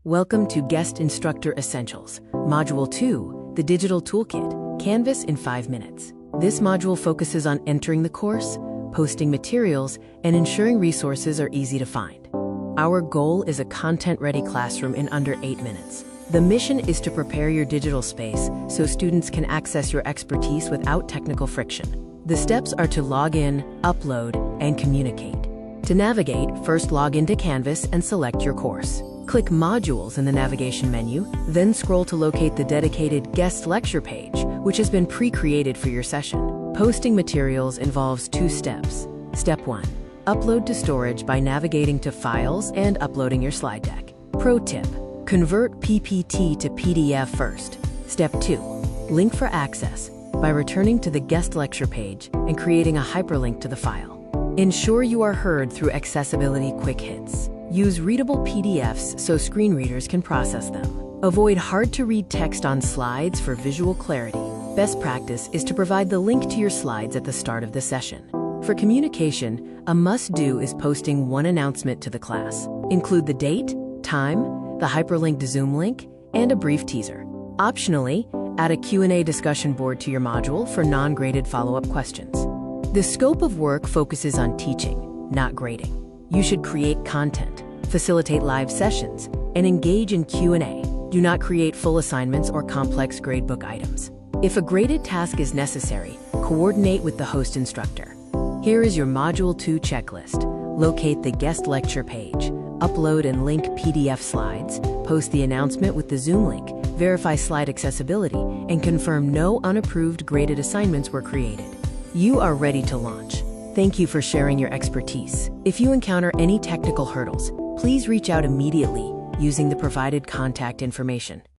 Welcome to Guest Instructor Essentials, Module 2, the Digital Toolkit, Canvas in 5 minutes. This module focuses on entering the course, posting materials, and ensuring resources are easy to find. Our goal is a content-ready classroom in under 8 minutes. The mission is to prepare your digital space so students can access your expertise without technical friction. The steps are to log in, upload, and communicate. To navigate, first log into Canvas and select your course. Click Modules in the navigation menu, then scroll to locate the dedicated Guest Lecture page, which has been pre-created for your session. Posting materials involves 2 steps. Step 1. Upload to storage by navigating to Files and uploading your slide deck. Pro tip: convert PPT to PDF first. Step 2. Link for access by returning to the Guest Lecture page and creating a hyperlink to the file. Ensure you are heard through accessibility quick hits. Use readable PDFs so screen readers can process them. Avoid hard-to-read text on slides for visual clarity. Best practice is to provide the link to your slides at the start of the session. For communication, a must-do is posting one announcement to the class. Include the date, time, the hyperlinked Zoom link, and a brief teaser. Optionally, add a Q&A discussion board to your module for non-graded follow-up questions. The scope of work focuses on teaching, not grading. You should create content, facilitate live sessions, and engage in Q&A. Do not create full assignments or complex gradebook items. If a graded task is necessary, coordinate with the host instructor. Here is your Module 2 checklist. Locate the Guest Lecture page, upload and link PDF slides, post the announcement with the Zoom link, verify slide accessibility, and confirm no unapproved graded assignments were created. You are ready to launch. Thank you for sharing your expertise. If you encounter any technical hurdles, please reach out immediately using the provided contact information.